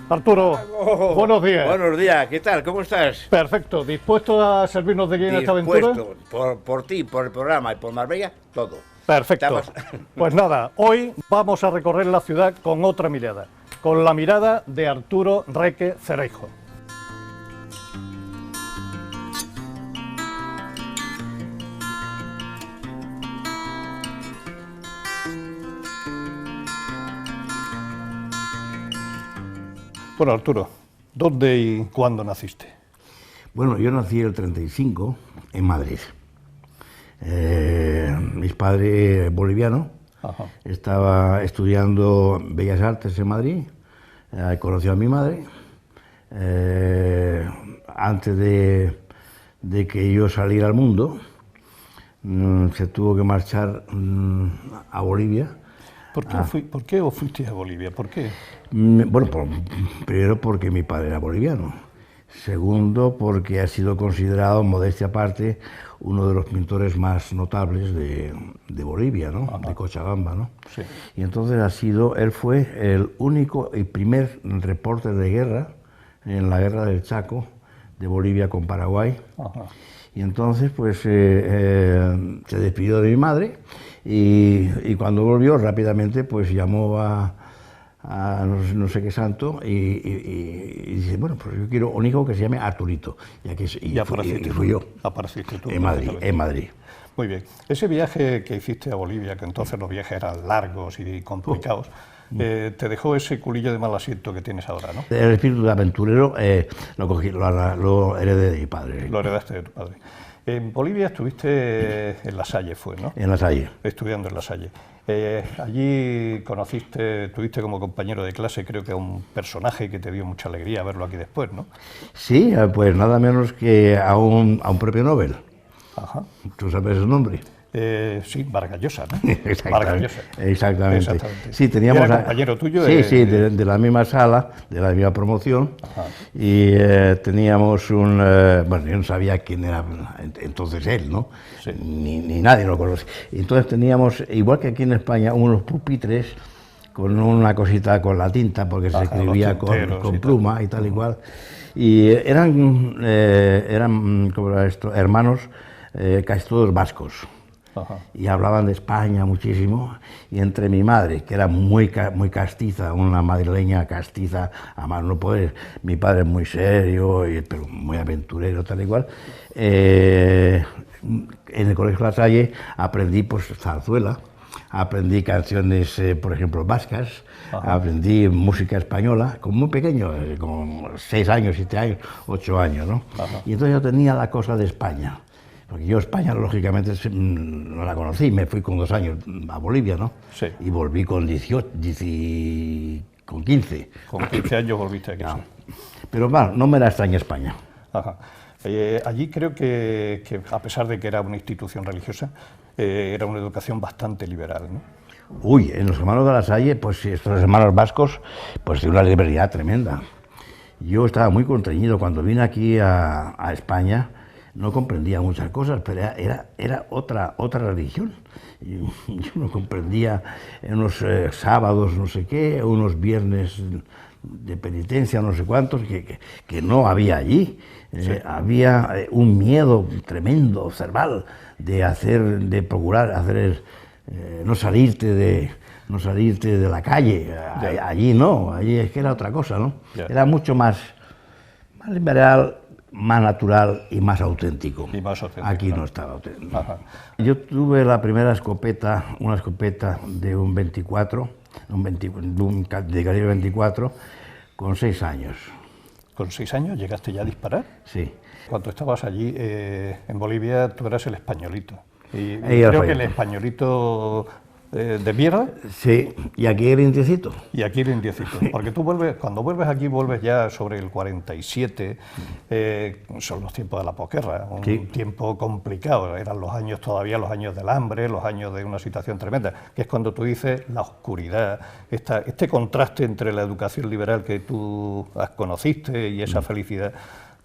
Arturo, buenos días. Buenos días, ¿qué tal? ¿Cómo estás? Perfecto, ¿dispuesto a servirnos de guía en esta aventura? Por ti, por el programa y por Marbella, todo. Perfecto. Pues nada, hoy vamos a recorrer la ciudad con otra mirada, con la mirada de Arturo Reque Cereijo. Bueno, Arturo, ¿dónde y cuándo naciste? Bueno, yo nací el 35 en Madrid. Mis padres bolivianos. Ajá. Estaba estudiando Bellas Artes en Madrid. Conoció a mi madre. Antes de que yo saliera al mundo, se tuvo que marchar a Bolivia. ¿Por qué os fuisteis a Bolivia? ¿Por qué? Bueno, primero porque mi padre era boliviano. Segundo, porque ha sido considerado, modestia aparte, uno de los pintores más notables de Bolivia, ¿no? Ajá. De Cochabamba, ¿no? Sí. Y entonces él fue el único y primer reporte de guerra en la guerra del Chaco de Bolivia con Paraguay. Ajá. Y entonces, pues, se despidió de mi madre y cuando volvió rápidamente, pues llamó a no sé qué santo y dice, bueno, pues yo quiero un hijo que se llame Arturito. Y fui yo. Apareciste tú. En Madrid. Muy bien. Ese viaje que hiciste a Bolivia, que entonces los viajes eran largos y complicados, te dejó ese culillo de mal asiento que tienes ahora, ¿no? El espíritu de aventurero lo heredé de mi padre. Lo heredaste de tu padre. En Bolivia estuviste en La Salle, ¿no? En La Salle. Estudiando en La Salle. Allí tuviste como compañero de clase, creo que a un personaje que te dio mucha alegría verlo aquí después, ¿no? Sí, pues nada menos que a un premio Nobel. Ajá. ¿Tú sabes el nombre? Sí, Vargas Llosa, ¿no? Exactamente. Sí, teníamos ¿Era compañero tuyo? Sí, de la misma sala, de la misma promoción. Ajá. Y teníamos bueno, yo no sabía quién era entonces él, ¿no? Sí. Ni nadie lo conocía. Entonces teníamos, igual que aquí en España, unos pupitres con una cosita con la tinta, porque se escribía con pluma y tal y cual. Y eran ¿cómo era esto? Hermanos casi todos vascos. Ajá. Y hablaban de España muchísimo, y entre mi madre, que era muy castiza, una madrileña castiza, a más no poder, mi padre muy serio, pero muy aventurero, tal y cual, en el Colegio La Salle aprendí pues zarzuela, aprendí canciones, por ejemplo, vascas. Ajá. Aprendí música española, con muy pequeño, con 6 años, 7 años, 8 años, ¿no? Ajá. Y entonces yo tenía la cosa de España. Porque yo España, lógicamente, no la conocí, me fui con 2 años a Bolivia, ¿no? Sí. Y volví con 15. Con 15 años volviste aquí, no. Sí. Pero bueno, no me la extraña España. Ajá. Allí creo que, a pesar de que era una institución religiosa, era una educación bastante liberal, ¿no? Uy, en los hermanos de La Salle, pues estos hermanos vascos, pues de una liberalidad tremenda. Yo estaba muy contrañido cuando vine aquí a España. No comprendía muchas cosas, pero era otra religión. Yo no comprendía unos sábados, no sé qué, unos viernes de penitencia, no sé cuántos, que no había allí. Sí. Había un miedo tremendo, cerval, de procurar hacer, no salirte de la calle. Ya. Allí no, allí es que era otra cosa, ¿no? Ya. Era mucho más liberal, más natural y más auténtico. Aquí no estaba auténtico. Ajá. Yo tuve la primera escopeta, una escopeta de un 24, de calibre 24, con 6 años. ¿Con 6 años llegaste ya a disparar? Sí. Cuando estabas allí en Bolivia, tú eras el españolito. Y creo que el españolito de mierda. Sí, y aquí el indiecito. Y aquí el indiecito. Porque tú cuando vuelves aquí, vuelves ya sobre el 47, son los tiempos de la posguerra, un tiempo complicado, eran todavía los años del hambre, los años de una situación tremenda, que es cuando tú dices la oscuridad, este contraste entre la educación liberal que tú conociste y esa felicidad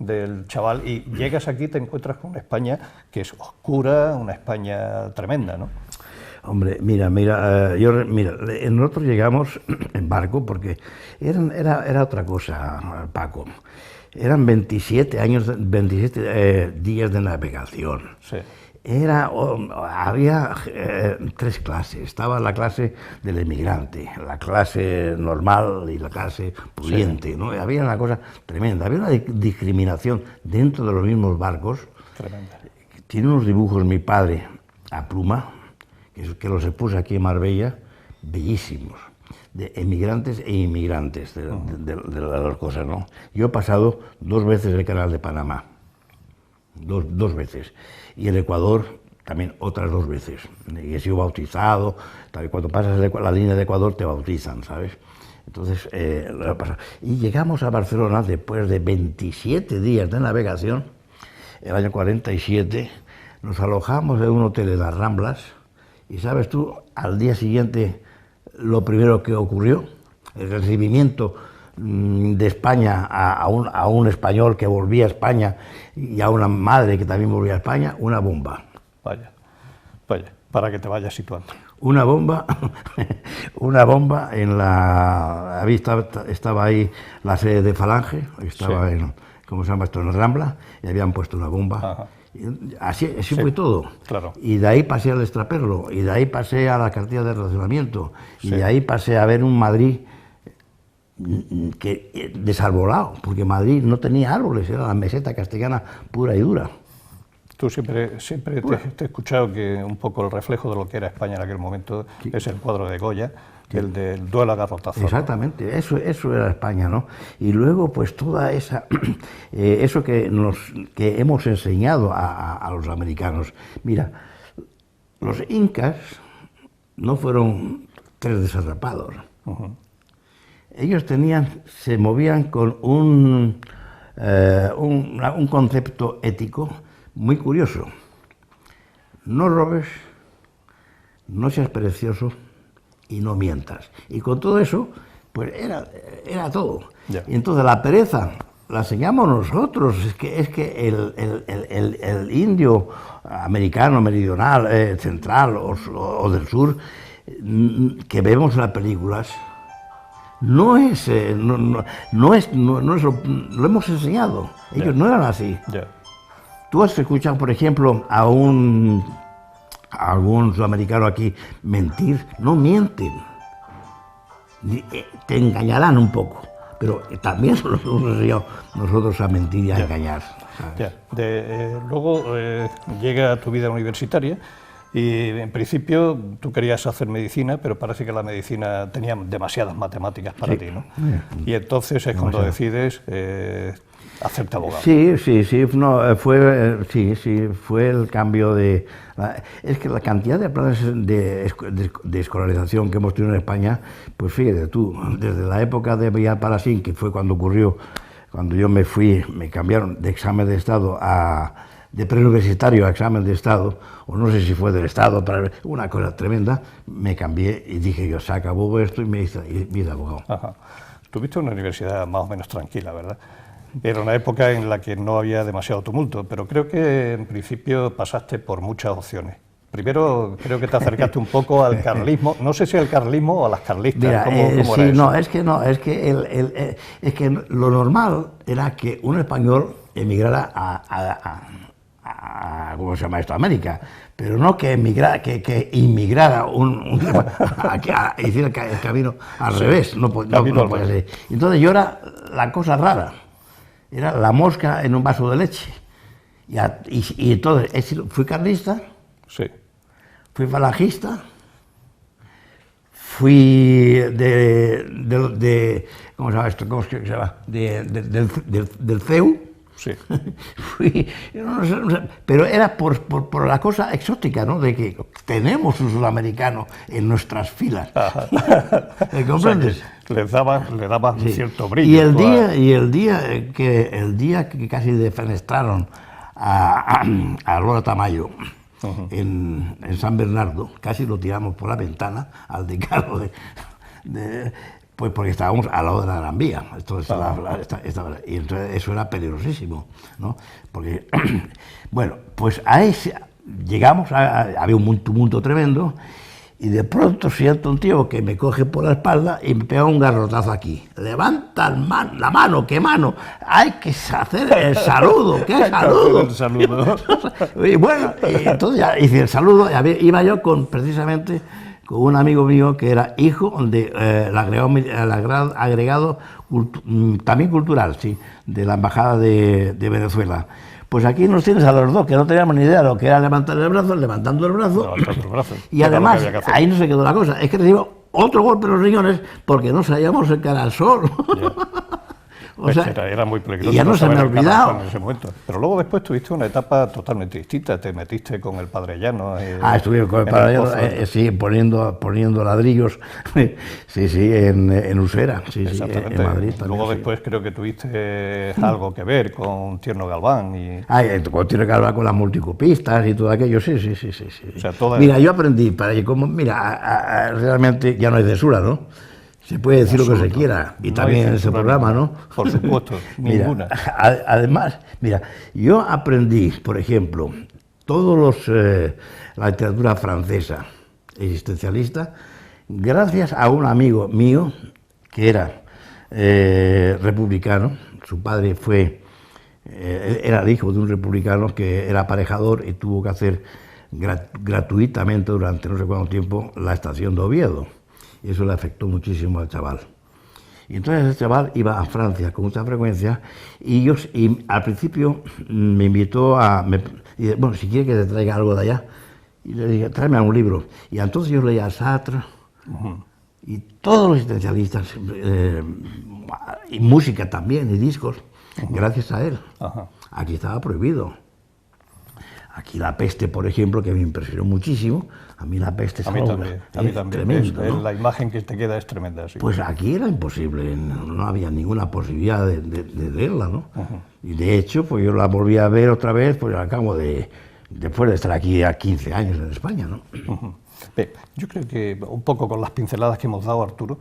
del chaval, y llegas aquí y te encuentras con una España que es oscura, una España tremenda, ¿no? Hombre, mira, nosotros llegamos en barco porque era otra cosa, Paco. Eran 27 días de navegación. Sí. Había tres clases. Estaba la clase del emigrante, la clase normal y la clase pudiente, sí, ¿no? Había una cosa tremenda. Había una discriminación dentro de los mismos barcos. Tremenda. Tiene unos dibujos mi padre a pluma, que los expuso aquí en Marbella, bellísimos, de emigrantes e inmigrantes, de las dos cosas, ¿no? Yo he pasado 2 veces el Canal de Panamá, dos veces, y el Ecuador también otras 2 veces, y he sido bautizado, cuando pasas la línea de Ecuador te bautizan, ¿sabes? Entonces, lo he pasado. Y llegamos a Barcelona después de 27 días de navegación, el año 47, nos alojamos en un hotel en las Ramblas, y sabes tú, al día siguiente, lo primero que ocurrió, el recibimiento de España a un español que volvía a España y a una madre que también volvía a España, una bomba. Vaya, para que te vayas situando. Una bomba en la... Estaba ahí la sede de Falange, estaba en, ¿cómo se llama esto?, en la Rambla, y habían puesto una bomba. Ajá. Así fue todo. Claro. Y de ahí pasé al extraperlo, y de ahí pasé a la cartilla de relacionamiento, y de ahí pasé a ver un Madrid desarbolado, porque Madrid no tenía árboles, era la meseta castellana pura y dura. Tú siempre te he escuchado que un poco el reflejo de lo que era España en aquel momento es el cuadro de Goya, el del duelo a garrotazo. Exactamente, ¿no? Eso era España, ¿no? Y luego, pues toda esa, eso que hemos enseñado a los americanos. Mira, los incas no fueron 3 desarrapados. Ellos se movían con un concepto ético muy curioso. No robes, no seas perezoso y no mientas. Y con todo eso, pues era todo. Yeah. Y entonces la pereza la enseñamos nosotros. Es que el indio americano, meridional, central o del sur, que vemos en las películas, lo hemos enseñado. Ellos no eran así. Yeah. Tú has escuchado, por ejemplo, a algún sudamericano aquí mentir. No mienten. Te engañarán un poco, pero también nos hemos enseñado nosotros a mentir y a engañar. Luego llega a tu vida universitaria y en principio tú querías hacer medicina, pero parece que la medicina tenía demasiadas matemáticas para ti, ¿no? Y entonces es cuando decides hacerte abogado. Sí, fue el cambio de... Es que la cantidad de planes de escolarización que hemos tenido en España, pues fíjate tú, desde la época de Villalparasín, que fue cuando ocurrió, cuando yo me fui, me cambiaron de examen de Estado de preuniversitario a examen de Estado, o no sé si fue del Estado, una cosa tremenda, me cambié y dije yo, se acabó esto y me hice abogado. Ajá. Tuviste una universidad más o menos tranquila, ¿verdad? Era una época en la que no había demasiado tumulto, pero creo que en principio pasaste por muchas opciones. Primero creo que te acercaste un poco al carlismo, no sé si al carlismo o a las carlistas. Mira, ¿Cómo era sí, eso? es que lo normal era que un español emigrara ¿cómo se llama esto? América, pero no que inmigrara hiciera el camino al revés, no podía ser. Entonces yo era la cosa rara. Era la mosca en un vaso de leche. Y entonces fui carlista, fui falangista, fui ¿cómo se llama esto? ¿Cómo se llama? Del CEU. Sí. No sé, pero era por la cosa exótica, ¿no? De que tenemos un sudamericano en nuestras filas. ¿Me comprendes? O sea, le daba cierto brillo. Y el día que casi defenestraron a Lola Tamayo en San Bernardo, casi lo tiramos por la ventana al decano pues porque estábamos al lado de la Gran Vía, y entonces eso era peligrosísimo, ¿no? Porque, bueno, pues llegamos, había un tumulto tremendo, Y de pronto siento un tío que me coge por la espalda y me pega un garrotazo aquí. Levanta la mano, ¿qué mano? Hay que hacer el saludo, ¿qué saludo? El saludo. Y bueno, y entonces ya hice el saludo, y iba yo precisamente con un amigo mío que era hijo del agregado también cultural, sí, de la Embajada de Venezuela. Pues aquí nos tienes a los dos, que no teníamos ni idea de lo que era levantar el brazo, levantando el brazo. Y además, ahí no se quedó la cosa, es que recibimos otro golpe en los riñones porque no sabíamos encarar al sol. O sea, era muy peligroso. Y ya no se me ha olvidado. En ese momento. Pero luego después tuviste una etapa totalmente distinta, te metiste con el Padre Llano. Estuve con el Padre Llano, sí, poniendo ladrillos, sí, en Usera, sí, en Madrid también. Luego después creo que tuviste algo que ver con Tierno Galván. Con Tierno Galván, con las multicopistas y todo aquello, sí. O sea, mira, yo aprendí, realmente ya no hay censura, ¿no? Se puede decir lo que se quiera, y también en ese programa, ¿no? Por supuesto, ninguna. Además, mira, yo aprendí, por ejemplo, la literatura francesa existencialista, gracias a un amigo mío que era republicano. Su padre era el hijo de un republicano que era aparejador y tuvo que hacer gratuitamente durante no sé cuánto tiempo la estación de Oviedo. Y eso le afectó muchísimo al chaval. Y entonces el chaval iba a Francia con mucha frecuencia y al principio me invitó y dije, bueno, si quiere que te traiga algo de allá. Y le dije, tráeme un libro. Y entonces yo leía a Sartre y todos los existencialistas, y música también, y discos, gracias a él. Aquí estaba prohibido. Aquí La Peste, por ejemplo, que me impresionó muchísimo. A mí La Peste es algo tremendo, ¿no? La imagen que te queda es tremenda. Sí. Pues aquí era imposible, no había ninguna posibilidad de leerla, ¿no? Y de hecho, pues yo la volví a ver otra vez, pues al cabo después de estar aquí a 15 años en España, ¿no? Yo creo que un poco con las pinceladas que hemos dado, Arturo,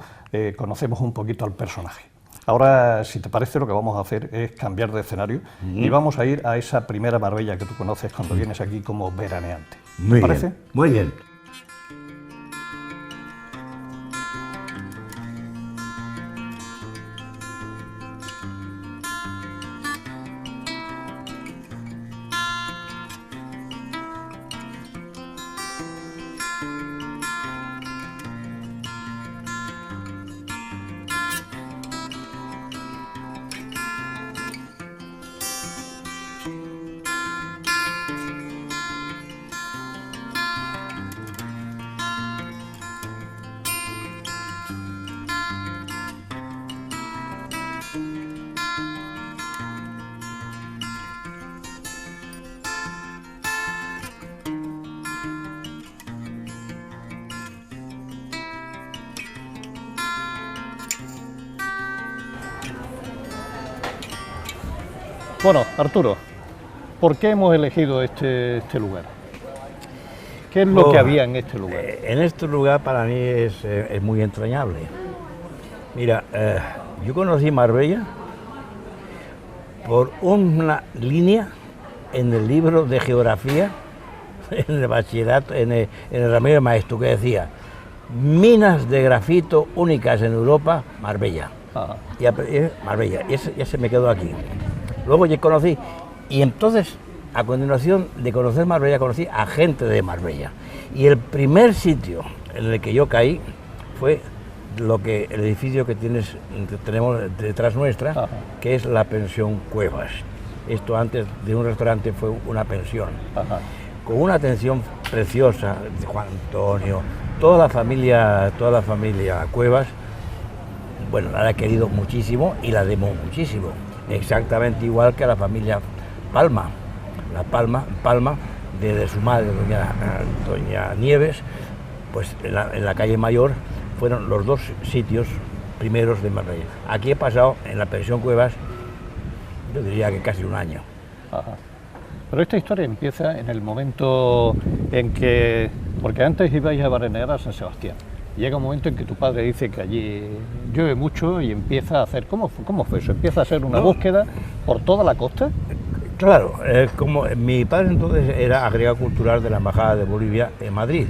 conocemos un poquito al personaje. Ahora, si te parece, lo que vamos a hacer es cambiar de escenario y vamos a ir a esa primera Marbella que tú conoces cuando vienes aquí como veraneante. ¿Te parece? Muy bien. Bueno, Arturo, ¿por qué hemos elegido este lugar? ¿Qué es lo que había en este lugar? En este lugar para mí es muy entrañable. Mira, yo conocí Marbella por una línea en el libro de geografía, en el bachillerato, en el Ramiro de Maeztu, que decía: minas de grafito únicas en Europa, Marbella. Marbella, y ya se me quedó aquí. Luego ya conocí, y entonces, a continuación de conocer Marbella, conocí a gente de Marbella. Y el primer sitio en el que yo caí fue el edificio que tenemos detrás nuestra, que es la pensión Cuevas. Esto antes de un restaurante fue una pensión. Con una atención preciosa de Juan Antonio, toda la familia Cuevas, bueno, la he querido muchísimo y la demo muchísimo. Exactamente igual que a la familia Palma. La Palma, de su madre, doña Nieves, pues en la calle Mayor fueron los dos sitios primeros de Marbella. Aquí he pasado en la pensión Cuevas, yo diría que casi un año. Pero esta historia empieza en el momento en que, porque antes ibais a veranear a San Sebastián. Llega un momento en que tu padre dice que allí llueve mucho y empieza a hacer... ¿Cómo fue eso? ¿Empieza a hacer una búsqueda por toda la costa? Claro, como mi padre entonces era agregado cultural de la Embajada de Bolivia en Madrid.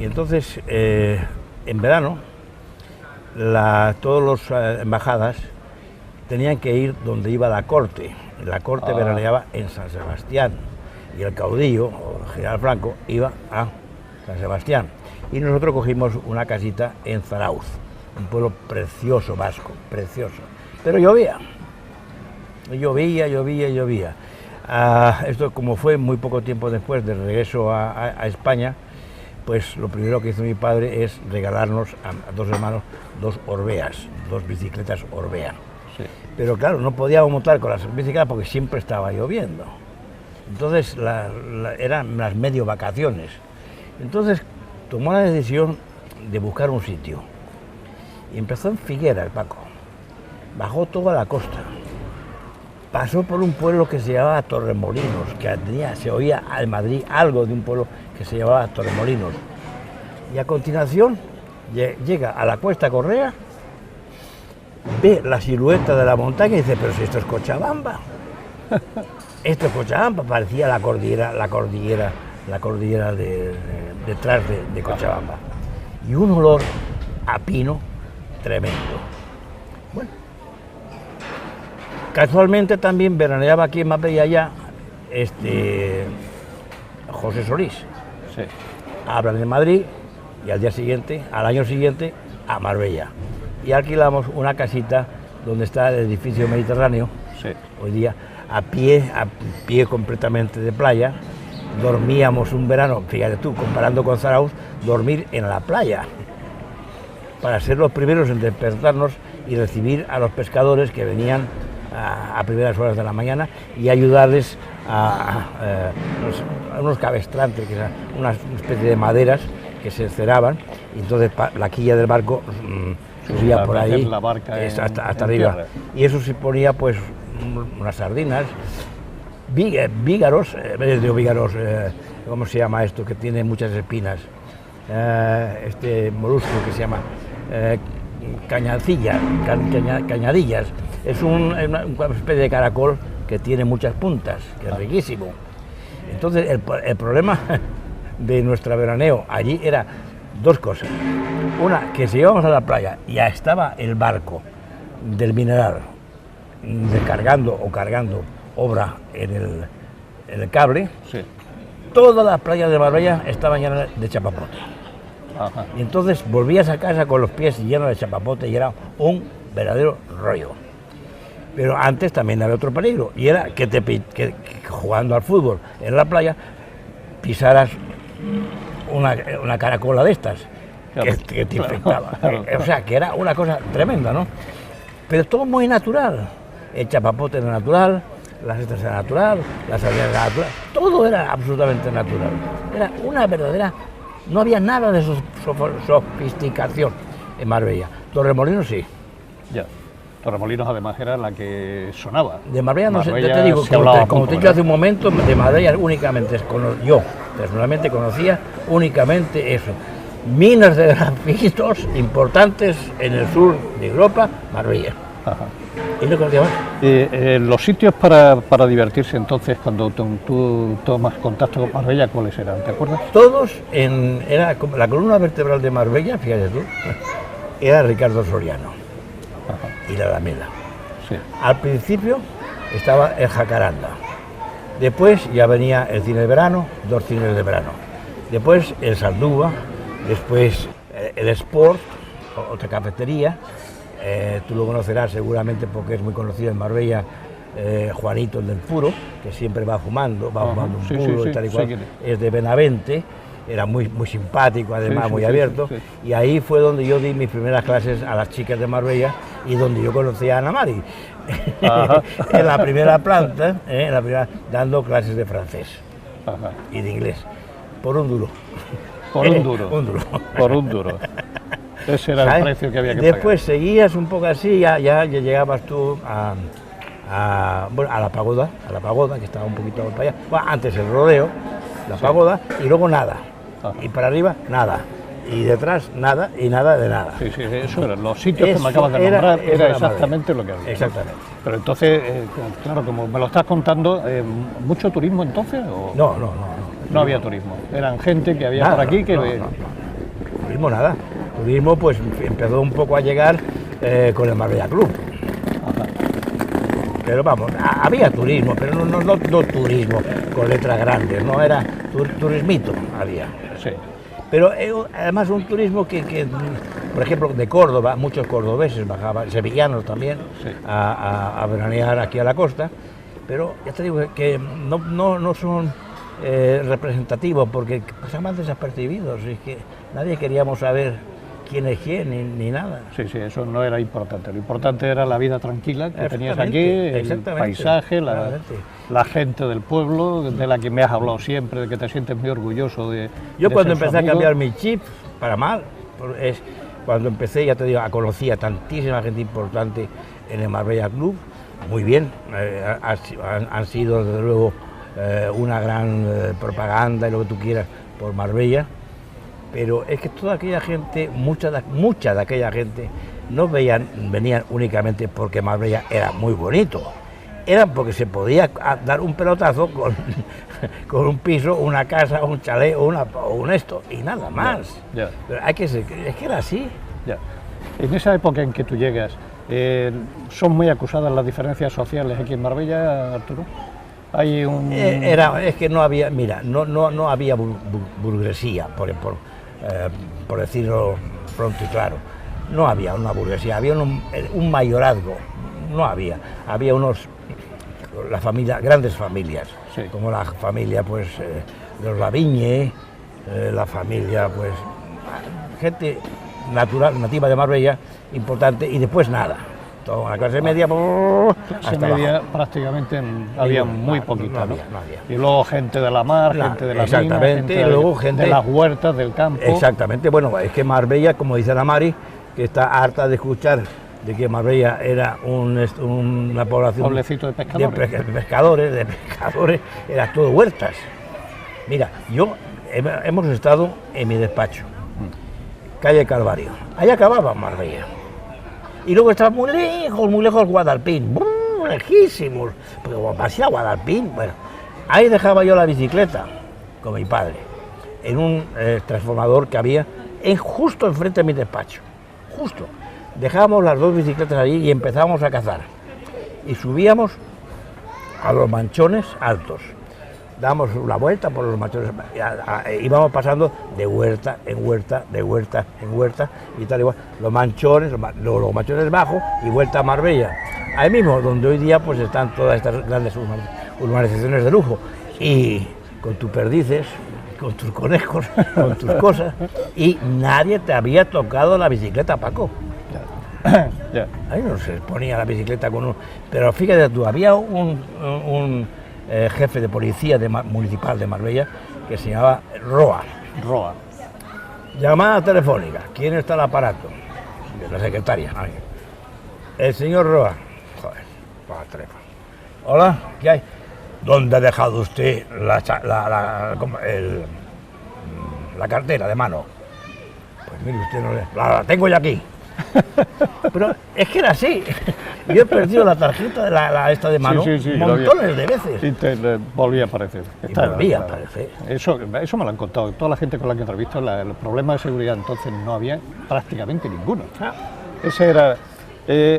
Y entonces, en verano, todas las embajadas tenían que ir donde iba la corte. La corte veraneaba en San Sebastián y el caudillo, o el general Franco, iba a San Sebastián. Y nosotros cogimos una casita en Zarauz, un pueblo precioso vasco, precioso. Pero llovía. Esto, como fue muy poco tiempo después del regreso a España, pues lo primero que hizo mi padre es regalarnos a dos hermanos 2 Orbeas, 2 bicicletas Orbea. Sí. Pero claro, no podíamos montar con las bicicletas porque siempre estaba lloviendo. Entonces eran las medio vacaciones. Entonces tomó la decisión de buscar un sitio. Y empezó en Figuera, el Paco. Bajó toda la costa. Pasó por un pueblo que se llamaba Torremolinos, que se oía al Madrid algo de un pueblo que se llamaba Torremolinos. Y a continuación llega a la Cuesta Correa, ve la silueta de la montaña y dice, pero si esto es Cochabamba. Esto es Cochabamba, parecía la cordillera detrás de Cochabamba. Y un olor a pino tremendo. Bueno, casualmente también veraneaba aquí en Marbella ya José Solís. Sí. Hablan en Madrid y al año siguiente, a Marbella. Y alquilamos una casita donde está el edificio Mediterráneo, sí. Hoy día a pie completamente de playa. Dormíamos un verano, fíjate tú, comparando con Zarauz, dormir en la playa, para ser los primeros en despertarnos y recibir a los pescadores que venían a primeras horas de la mañana y ayudarles a unos cabestrantes, que eran una especie de maderas que se enceraban, y entonces la quilla del barco subía por ahí la barca hasta arriba. Tierra. Y eso se ponía pues unas sardinas, vígaros, ¿cómo se llama esto? Que tiene muchas espinas. Este molusco que se llama cañadillas. Es una especie de caracol que tiene muchas puntas, que es riquísimo. Entonces el problema de nuestro veraneo allí era 2 cosas. Una, que si íbamos a la playa y ya estaba el barco del mineral descargando o cargando obra en el cable, sí. Todas las playas de Marbella estaban llenas de chapapote. Ajá. Y entonces volvías a casa con los pies llenos de chapapote y era un verdadero rollo. Pero antes también había otro peligro, y era que jugando al fútbol en la playa pisaras una caracola de estas, claro, que te infectaba. Claro. O sea, que era una cosa tremenda, ¿no? Pero todo muy natural. El chapapote era natural, las estas eran natural, las sardinas eran natural, todo era absolutamente natural. Era una verdadera... No había nada de sofisticación en Marbella. Torremolinos sí. Ya. Torremolinos además era la que sonaba. De Marbella no sé, ya te digo, como te he dicho hace un momento, de Marbella únicamente yo personalmente conocía únicamente eso. Minas de grafitos importantes en el sur de Europa, Marbella. Ajá. ¿Y no conocía más? Los sitios para divertirse entonces, cuando tú tomas contacto con Marbella, ¿cuáles eran? ¿Te acuerdas? Todos era la columna vertebral de Marbella, fíjate tú, era Ricardo Soriano. Ajá. Y la Alameda. Sí. Al principio estaba el Jacaranda. Después ya venía el cine de verano, 2 cines de verano. Después el Saldúa, después el Sport, otra cafetería. Tú lo conocerás seguramente porque es muy conocido en Marbella, Juanito el del Puro, que siempre va fumando un puro y tal y cual. Sí, es de Benavente, era muy simpático, además muy abierto. Sí. Y ahí fue donde yo di mis primeras clases a las chicas de Marbella y donde yo conocí a Ana Mari. En la primera planta, dando clases de francés. Ajá. Y de inglés, por un duro. Por un duro. Por un duro. Ese era, ¿sabes?, el precio que había que Después pagar. Seguías un poco así, ya llegabas tú a la pagoda, que estaba un poquito para allá. Bueno, antes el rodeo, la pagoda, y luego nada. Ajá. Y para arriba, nada. Y detrás, nada, y nada de nada. Sí, eso eran los sitios que me acabas de nombrar, era exactamente lo que había. Exactamente. ¿No? Pero entonces, claro, como me lo estás contando, ¿mucho turismo entonces? ¿O? No. No había turismo. Eran gente que había por aquí que... turismo nada. Turismo pues empezó un poco a llegar con el Marbella Club. Pero vamos, había turismo, pero no turismo con letras grandes, no era turismito, había. Sí. Pero además un turismo que, por ejemplo, de Córdoba, muchos cordobeses bajaban, sevillanos también, sí, a veranear aquí a la costa, pero ya te digo que no son representativos porque pasaban desapercibidos, y que nadie queríamos saber quién es quién ni nada. Sí, sí, eso no era importante. Lo importante era la vida tranquila que tenías aquí, el paisaje, la gente del pueblo, de la que me has hablado siempre, de que te sientes muy orgulloso de. Yo cuando empecé a cambiar mi chip, para mal, cuando empecé, ya te digo, conocí a tantísima gente importante en el Marbella Club, muy bien, han sido desde luego una gran propaganda y lo que tú quieras por Marbella. Pero es que toda aquella gente, mucha de aquella gente, no venían únicamente porque Marbella era muy bonito, eran porque se podía dar un pelotazo con un piso, una casa, un chalet o un esto, y nada más. Ya. Pero es que era así. Ya. En esa época en que tú llegas, ¿son muy acusadas las diferencias sociales aquí en Marbella, Arturo? Hay un... es que no había, mira, no había burguesía, por decirlo pronto y claro. No había una burguesía, había un mayorazgo, no había. Había grandes familias, sí, como la familia pues de los Lavigne, la familia pues gente nativa de Marbella, importante, y después nada. Toda la clase media, clase media abajo. Prácticamente había muy poquita, ¿no? No había. Y luego gente de la mar, gente de la mina, gente, luego gente de las huertas, del campo. Exactamente, bueno, es que Marbella, como dice la Mari, que está harta de escuchar de que Marbella era una población... Pueblecito de pescadores. De pescadores, era todo huertas. Mira, hemos estado en mi despacho, calle Calvario, ahí acababa Marbella. Y luego estaba muy lejos Guadalpín, lejísimos, pero pasé a Guadalpín, bueno, ahí dejaba yo la bicicleta con mi padre, en un transformador que había justo enfrente de mi despacho, justo. Dejábamos las dos bicicletas allí y empezábamos a cazar. Y subíamos a los manchones altos, dábamos una vuelta por los manchones, íbamos pasando de huerta en huerta, de huerta en huerta, y tal igual, los manchones bajos y vuelta a Marbella. Ahí mismo, donde hoy día pues están todas estas grandes urbanizaciones de lujo, y con tus perdices, con tus conejos, con tus cosas, y nadie te había tocado la bicicleta, Paco. Ya. Ahí no se ponía la bicicleta con pero fíjate tú, había un jefe de policía municipal de Marbella que se llamaba Roa. Llamada telefónica. ¿Quién está al aparato? La secretaria. Ay. El señor Roa. Joder, para el teléfono. Hola, ¿qué hay? ¿Dónde ha dejado usted la cartera de mano? Pues mire, usted no la tengo ya aquí. Pero es que era así. Yo he perdido la tarjeta esta de mano montones de veces. Y te volvía a aparecer. Volvía a aparecer. Eso me lo han contado. Toda la gente con la que he entrevistado, el problema de seguridad entonces no había prácticamente ninguno. Ese era.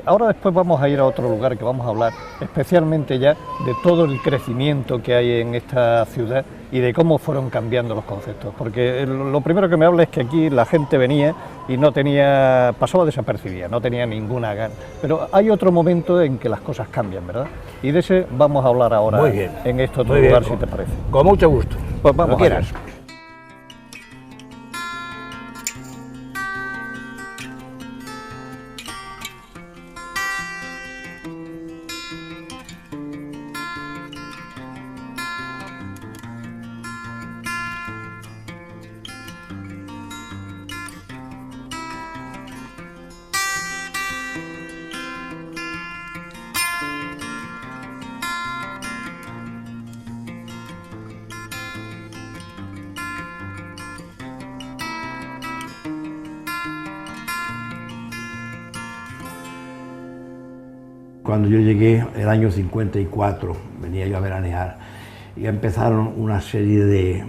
Ahora después vamos a ir a otro lugar que vamos a hablar especialmente ya de todo el crecimiento que hay en esta ciudad y de cómo fueron cambiando los conceptos, porque lo primero que me habla es que aquí la gente venía y pasaba desapercibida, no tenía ninguna gana, pero hay otro momento en que las cosas cambian, ¿verdad? Y de ese vamos a hablar ahora. Muy bien. En este otro lugar, si te parece. Con mucho gusto. Pues vamos, quieras. Cuando yo llegué, el año 54, venía yo a veranear, y empezaron una serie de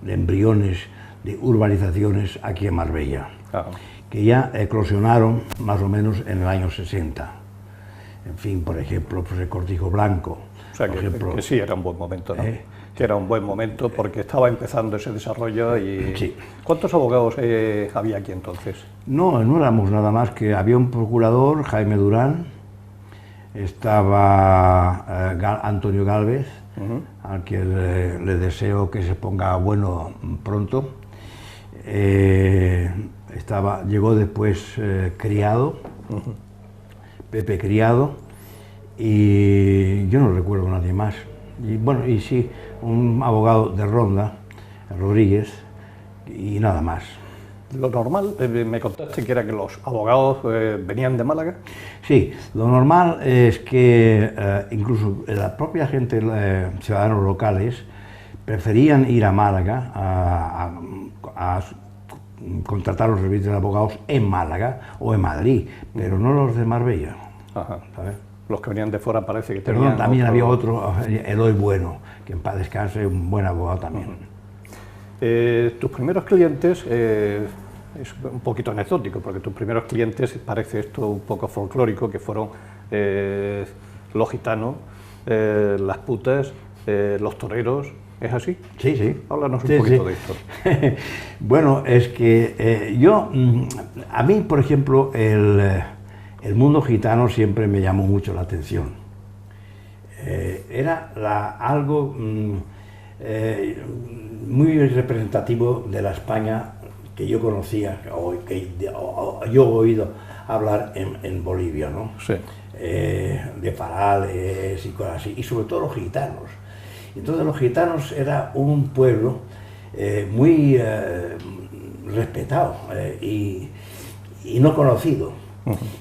embriones de urbanizaciones aquí en Marbella, Ah. que ya eclosionaron más o menos en el año 60. En fin, por ejemplo, pues el Cortijo Blanco. O sea, por que, ejemplo, que sí era un buen momento, ¿no? Que era un buen momento porque estaba empezando ese desarrollo y... Sí. ¿Cuántos abogados había aquí entonces? No, no éramos nada más que había un procurador, Jaime Durán, estaba Antonio Gálvez, al que le deseo que se ponga bueno pronto. Llegó después Criado, Pepe Criado, y yo no recuerdo a nadie más. Y bueno, y sí, un abogado de Ronda, Rodríguez, y nada más. Lo normal, me contaste que era que los abogados venían de Málaga. Sí, lo normal es que incluso la propia gente, ciudadanos locales, preferían ir a Málaga a contratar los servicios de abogados en Málaga o en Madrid, pero no los de Marbella. Ajá. ¿Sabes? Los que venían de fuera parece que tenían... Perdón, también había otro, Eloy Bueno, que en paz descanse, un buen abogado también. Tus primeros clientes, es un poquito anecdótico, porque tus primeros clientes, parece esto un poco folclórico, que fueron los gitanos, las putas, los toreros, ¿es así? Sí, sí. Háblanos Sí, un poquito sí. de esto. Bueno, es que a mí, por ejemplo, el mundo gitano siempre me llamó mucho la atención. Era algo muy representativo de la España que yo conocía, o que yo he oído hablar en Bolivia, ¿no? Sí. De farales y cosas así, y sobre todo los gitanos. Entonces los gitanos era un pueblo muy respetado y no conocido.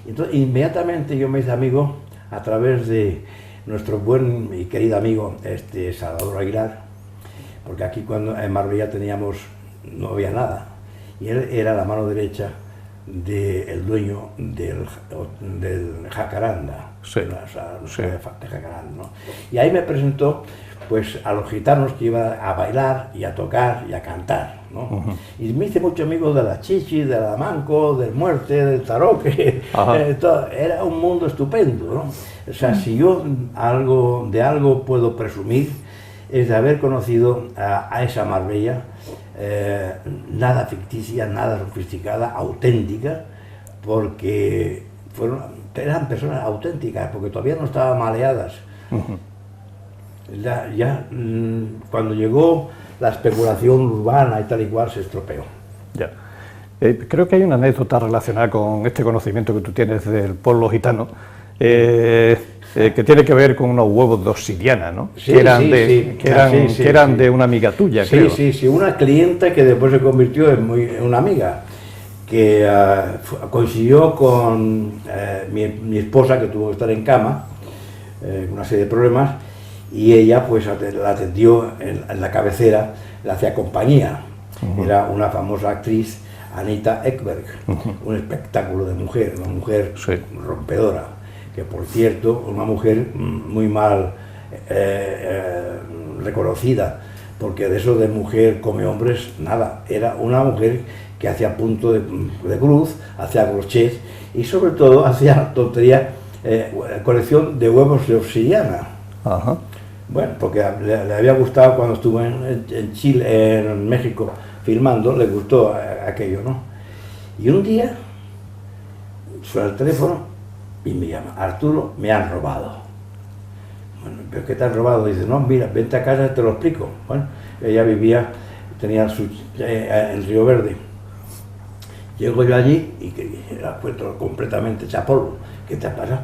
Entonces inmediatamente yo me hice amigo a través de nuestro buen y querido amigo Salvador Aguilar, porque aquí en Marbella no había nada, y él era la mano derecha del dueño del Jacaranda, Sí. de Jacaranda, ¿no? Y ahí me presentó pues a los gitanos que iban a bailar y a tocar y a cantar, ¿no? Y me hice mucho amigo de la Chichi, de la Manco, del Muerte, del Taroque, era un mundo estupendo, ¿no? O sea, si yo de algo puedo presumir, es de haber conocido a esa Marbella, nada ficticia, nada sofisticada, auténtica, porque eran personas auténticas, porque todavía no estaban maleadas. Cuando llegó la especulación urbana y tal y cual, se estropeó. Ya. Creo que hay una anécdota relacionada con este conocimiento que tú tienes del pueblo gitano, que tiene que ver con unos huevos de obsidiana, ¿no? Sí, que eran de una amiga tuya, sí, creo. Sí, una clienta que después se convirtió en una amiga, que coincidió con mi esposa, que tuvo que estar en cama, una serie de problemas, y ella pues la atendió en la cabecera, le hacía compañía. Era una famosa actriz, Anita Ekberg, un espectáculo de mujer, una mujer rompedora, que por cierto, una mujer muy mal reconocida, porque de eso de mujer come hombres, nada, era una mujer que hacía punto de cruz, hacía crochet y sobre todo hacía tontería, colección de huevos de obsidiana. Ajá. Bueno, porque le había gustado cuando estuvo en Chile, en México, filmando, le gustó aquello, ¿no? Y un día suena el teléfono y me llama: Arturo, me han robado. Bueno, ¿pero qué te han robado? Dice: no, mira, vente a casa y te lo explico. Bueno, ella tenía en Río Verde. Llego yo allí y la encuentro completamente hecha polvo. ¿Qué te ha pasado?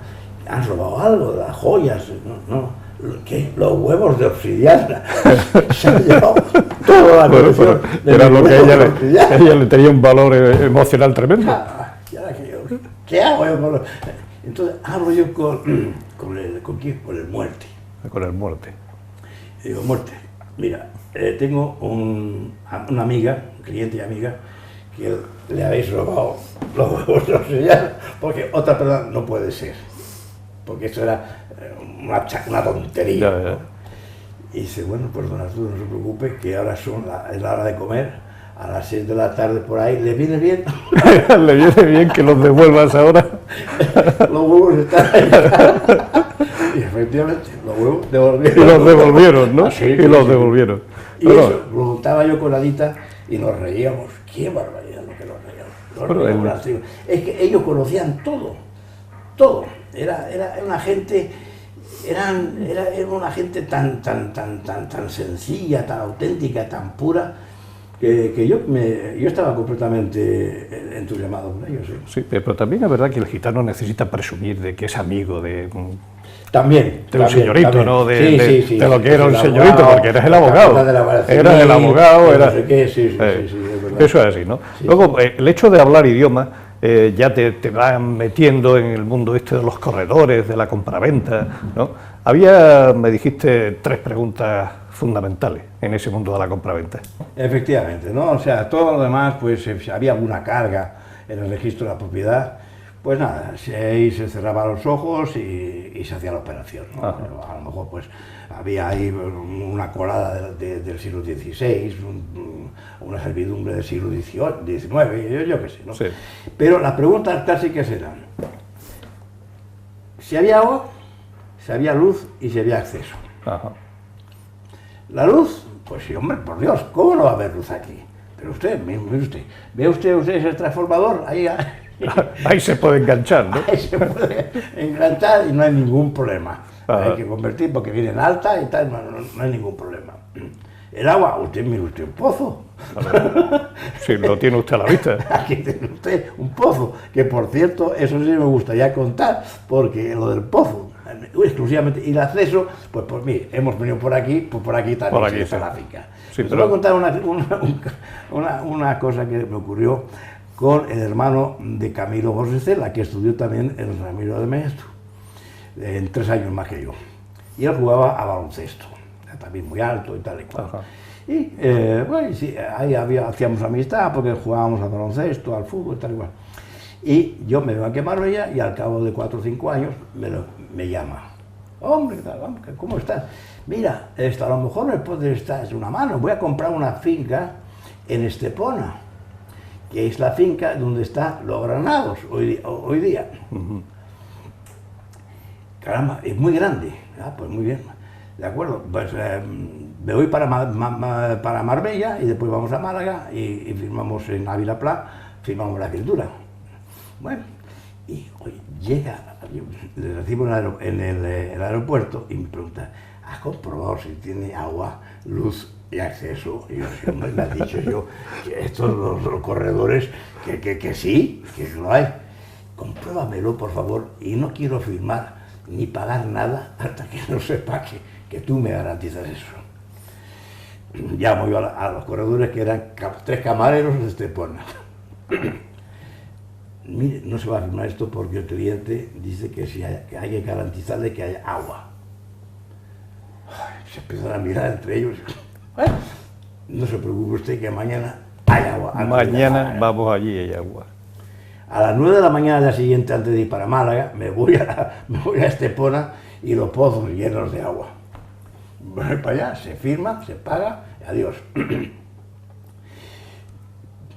¿Han robado algo? ¿Las joyas? No. ¿Qué? Los huevos de obsidiana. Se han llevado toda la colección. Era lo que ella le tenía un valor emocional tremendo. ¿Qué hago yo? Entonces hablo yo con quién, con el Muerte. Con el Muerte. Y digo: Muerte, mira, tengo una amiga, un cliente y amiga, que le habéis robado los huevos de obsidiana, porque otra persona no puede ser, porque eso era una tontería. Ya. Y dice: bueno, pues don Arturo, no se preocupe, que ahora es la hora de comer, a las 6 de la tarde por ahí, ¿le viene bien? Le viene bien que los devuelvas ahora. Los huevos están ahí. Y efectivamente, los huevos devolvieron. Y los devolvieron, ¿no? Ah, sí, y sí, los sí. devolvieron. Y eso, lo contaba yo con Adita y nos reíamos. ¡Qué barbaridad lo que nos reíamos! Es que ellos conocían todo, todo. Era una gente, era una gente tan sencilla, tan auténtica, tan pura, que yo estaba completamente entusiasmado con ellos. Sí, pero también es verdad que el gitano necesita presumir de que es amigo de un señorito, también. ¿no? Sí, de lo que era un el señorito, abogado, porque eras el abogado. Eras el abogado, no sé qué, sí, es verdad. Eso es así, ¿no? Sí. Luego, el hecho de hablar idioma ya te van metiendo en el mundo este de los corredores, de la compraventa, ¿no? Me dijiste 3 preguntas fundamentales en ese mundo de la compraventa. Efectivamente, ¿no? O sea, todo lo demás, pues si había alguna carga en el registro de la propiedad, pues nada, ahí se cerraban los ojos y se hacía la operación, ¿no? A lo mejor pues había ahí una colada del siglo XVI, una servidumbre del siglo XIX, yo qué sé, ¿no? Sí. Pero las preguntas clásicas eran si había agua, si había luz y si había acceso. Ajá. La luz, pues sí, hombre, por Dios, ¿cómo no va a haber luz aquí? Pero usted, mire usted, ¿ve usted ese transformador? Ahí se puede enganchar, ¿no? Ahí se puede enganchar y no hay ningún problema. Hay que convertir porque viene en alta y tal, no hay ningún problema. El agua, usted mire usted un pozo. Sí, lo tiene usted a la vista. Aquí tiene usted un pozo, que por cierto, eso sí me gustaría contar, porque lo del pozo, exclusivamente, y el acceso, pues mire, hemos venido por aquí, pues por aquí también Por aquí, está sí. la finca. Sí, Voy a contar una cosa que me ocurrió con el hermano de Camilo Borricela, que estudió también en Ramiro de Maestro, en 3 años más que yo. Y él jugaba a baloncesto, también muy alto y tal y cual. Ajá. Y bueno, sí, ahí hacíamos amistad porque jugábamos al baloncesto, al fútbol y tal y cual. Y yo me vengo a Marbella y al cabo de 4 o 5 años me llama. Hombre, ¿cómo estás? Mira, a lo mejor me puedes echar una mano, voy a comprar una finca en Estepona, que es la finca donde están los Granados hoy día. Caramba, es muy grande. Pues muy bien, de acuerdo, pues me voy para Marbella y después vamos a Málaga y firmamos en Ávila Pla, firmamos la escritura. Bueno, y hoy llega, le recibo en el aeropuerto y me pregunta, ¿has comprobado si tiene agua, luz y acceso? Y yo, sí, hombre, me ha dicho yo que estos los corredores, que sí, que lo hay. Compruébamelo, por favor, y no quiero firmar ni pagar nada hasta que no sepa que tú me garantizas eso. Llamo yo a los corredores, que eran 3 camareros de Estepona. Mire, no se va a firmar esto porque el cliente dice que hay que garantizarle que haya agua. Se empiezan a mirar entre ellos. Bueno, no se preocupe usted que mañana hay agua. Mañana vamos allí y hay agua. A las 9 de la mañana del día siguiente, antes de ir para Málaga, me voy a Estepona y los pozos llenos de agua. Voy para allá, se firma, se paga, adiós.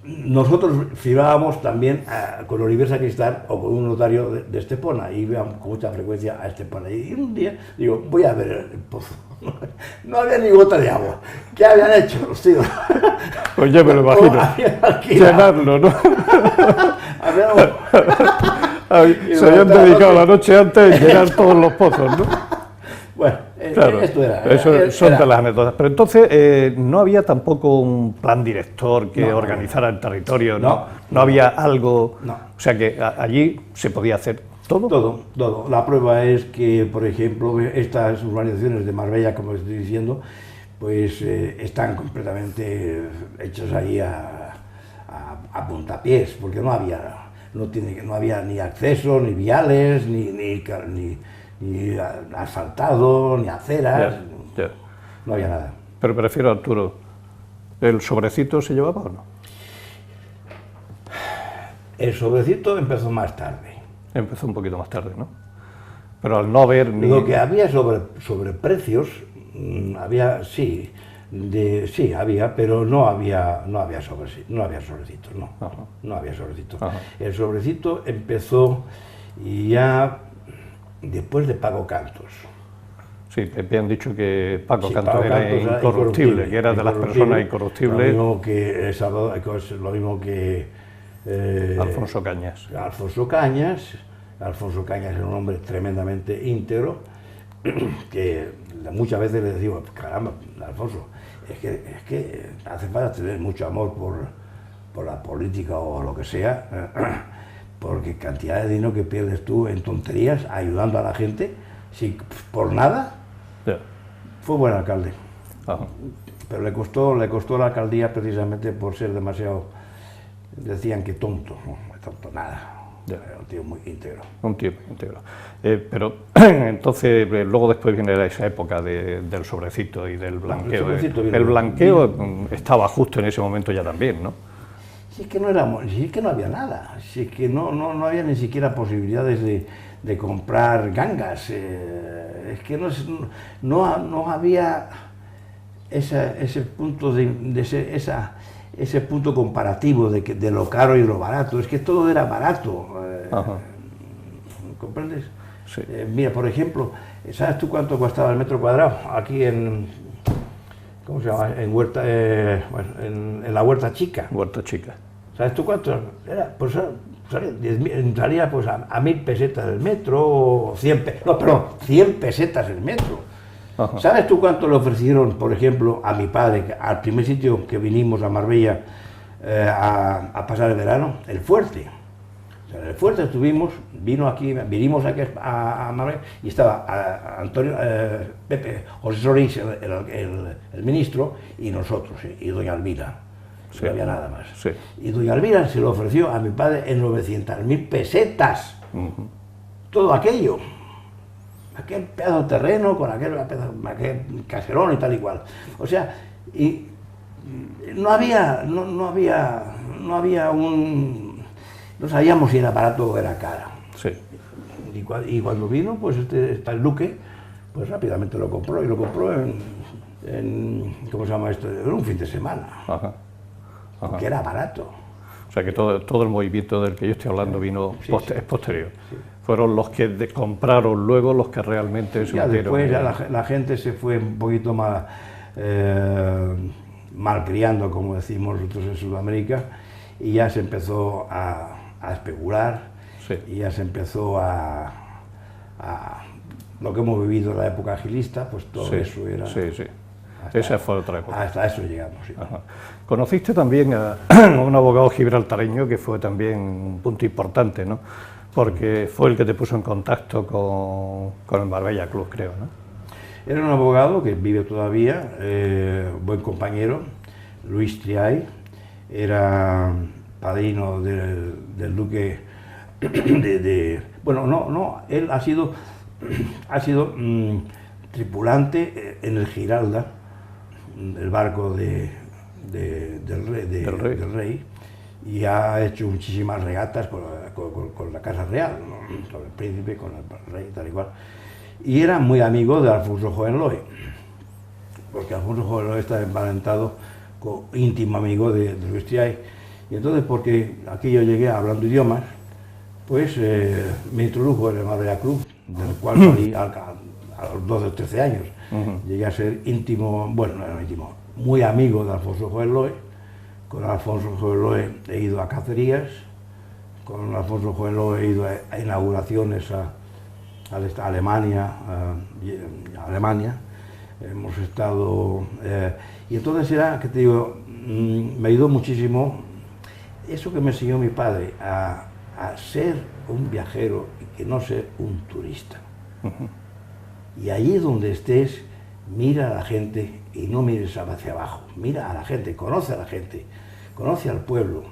Nosotros firmábamos también con Oliver Sacristán o con un notario de Estepona, y íbamos con mucha frecuencia a Estepona. Y un día digo, voy a ver el pozo. No había ni gota de agua. ¿Qué habían hecho los tíos? Pues ya me lo imagino. Llenarlo, ¿no? Se habían dedicado la noche antes a llenar todos los pozos, ¿no? Bueno, claro, esto son de las anécdotas. Pero entonces no había tampoco un plan director que organizara el territorio, ¿no? No había algo. No. O sea que allí se podía hacer todo. Todo. La prueba es que, por ejemplo, estas urbanizaciones de Marbella, como estoy diciendo, pues están completamente hechas ahí a puntapiés, porque no había ni acceso, ni viales, ni asfaltado, ni aceras, Ya. No había nada. Pero prefiero, Arturo, ¿el sobrecito se llevaba o no? El sobrecito empezó más tarde. Empezó un poquito más tarde, ¿no? Pero al no haber ni... Lo que había sobre precios, había, sí, Sí, había, pero no había sobrecitos, no había sobrecitos, no. Ajá. No había sobrecitos. Ajá. El sobrecito empezó ya después de Paco Cantos. Sí, que habían dicho que Paco Sí, Cantos Paco era Cantos era incorruptible, que era de las personas incorruptibles. Lo mismo que Alfonso Cañas. Alfonso Cañas era un hombre tremendamente íntegro, que muchas veces le digo, caramba, Alfonso, es que hace falta tener mucho amor por la política o lo que sea, porque cantidad de dinero que pierdes tú en tonterías ayudando a la gente, si por nada. Yeah. Fue buen alcalde. Ajá. Pero le costó la alcaldía precisamente por ser demasiado, decían que tonto, no tonto nada. Yeah. Era un tío muy íntegro. Un tío íntegro. Pero entonces, luego después viene esa época del sobrecito y del blanqueo. El blanqueo estaba justo en ese momento ya también, ¿no? Si es que no había nada, si es que no había ni siquiera posibilidades de comprar gangas, es que no había ese punto ese punto comparativo de lo caro y lo barato, es que todo era barato. ¿Comprendes? Sí. Mira, por ejemplo, ¿sabes tú cuánto costaba el metro cuadrado aquí ¿cómo se llama? En la Huerta Chica. Huerta Chica. ¿Sabes tú cuánto era? Pues salía pues a 1000 pesetas el metro, o 100 pesetas el metro. Ajá. ¿Sabes tú cuánto le ofrecieron, por ejemplo, a mi padre, al primer sitio que vinimos a Marbella a pasar el verano? El Fuerte. O sea, en el Fuerte vinimos aquí a Marbella y estaba Antonio, José Solís, el ministro, y nosotros, y doña Elvira. Sí. No había nada más. Sí. Y doña Elvira se lo ofreció a mi padre en 900.000 pesetas. Todo aquello. Aquel pedazo de terreno con aquel caserón y tal y cual. O sea, y no sabíamos si era barato o era cara. Sí. Y cuando vino, pues el Duque, pues rápidamente lo compró, y lo compró en ¿cómo se llama esto? En un fin de semana. Ajá. Ajá. Que era barato. O sea que todo el movimiento del que yo estoy hablando vino es posterior. Sí. Fueron los que compraron luego los que realmente se metieron. Después ya la gente se fue un poquito más malcriando, como decimos nosotros en Sudamérica, y ya se empezó a especular, sí. Y ya se empezó a lo que hemos vivido en la época agilista, pues todo eso era... Sí, sí. Esa fue otra época. Hasta eso llegamos, sí. Ajá. Conociste también a un abogado gibraltareño que fue también un punto importante, ¿no? Porque fue el que te puso en contacto con el Marbella Club, creo, ¿no? Era un abogado que vive todavía, buen compañero, Luis Triay, era padrino del duque bueno, él ha sido tripulante en el Giralda, el barco del rey, y ha hecho muchísimas regatas con la Casa Real, ¿no? Con el príncipe, con el rey, tal y cual. Y era muy amigo de Alfonso Hohenlohe, porque Alfonso Hohenlohe está emparentado íntimo amigo de Luis Triay. Y entonces, porque aquí yo llegué hablando idiomas, pues me introdujo en el Marbella Club, del cual salí a los 12 o 13 años. Llegué a ser íntimo, bueno, no íntimo, muy amigo de Alfonso Hohenlohe. Con Alfonso Hohenlohe he ido a cacerías, con Alfonso Hohenlohe he ido a inauguraciones a Alemania, hemos estado... y entonces era, que te digo, me ayudó muchísimo eso que me enseñó mi padre, a ser un viajero y que no ser un turista. Y allí donde estés, mira a la gente y no mires hacia abajo, mira a la gente, conoce a la gente, conoce al pueblo.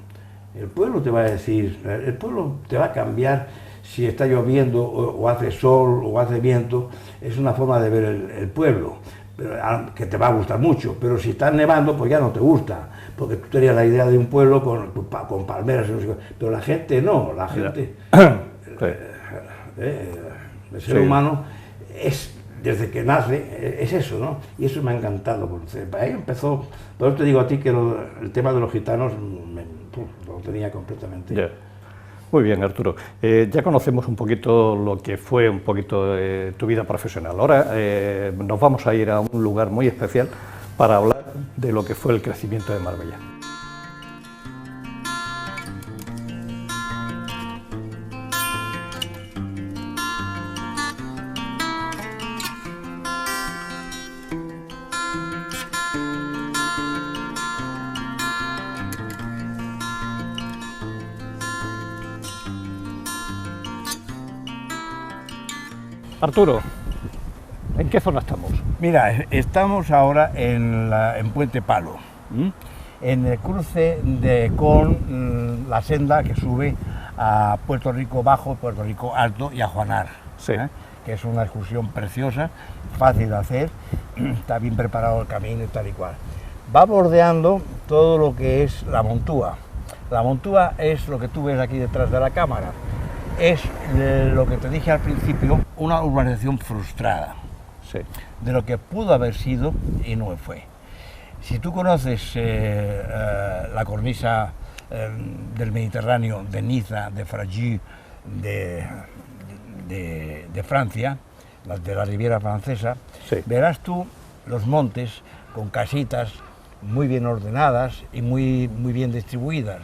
El pueblo te va a decir, el pueblo te va a cambiar si está lloviendo o hace sol o hace viento, es una forma de ver el pueblo, pero, que te va a gustar mucho, pero si está nevando pues ya no te gusta, porque tú tenías la idea de un pueblo con palmeras, pero la gente no, la gente, el ser humano es desde que nace, es eso, ¿no? Y eso me ha encantado. Porque ahí empezó, por eso te digo a ti que el tema de los gitanos lo tenía completamente. Yeah. Muy bien, Arturo. Ya conocemos un poquito lo que fue un poquito tu vida profesional. Ahora nos vamos a ir a un lugar muy especial para hablar de lo que fue el crecimiento de Marbella. Arturo, ¿en qué zona estamos? Mira, estamos ahora en Puente Palo, en el cruce con la senda que sube a Puerto Rico Bajo, Puerto Rico Alto y a Juanar, sí. Que es una excursión preciosa, fácil de hacer, está bien preparado el camino y tal y cual. Va bordeando todo lo que es la Montúa. La Montúa es lo que tú ves aquí detrás de la cámara. Es lo que te dije al principio, una urbanización frustrada, sí, de lo que pudo haber sido y no fue. Si tú conoces la cornisa del Mediterráneo, de Niza, de Fréjus, de Francia, de la Riviera Francesa, sí, verás tú los montes con casitas muy bien ordenadas y muy bien distribuidas.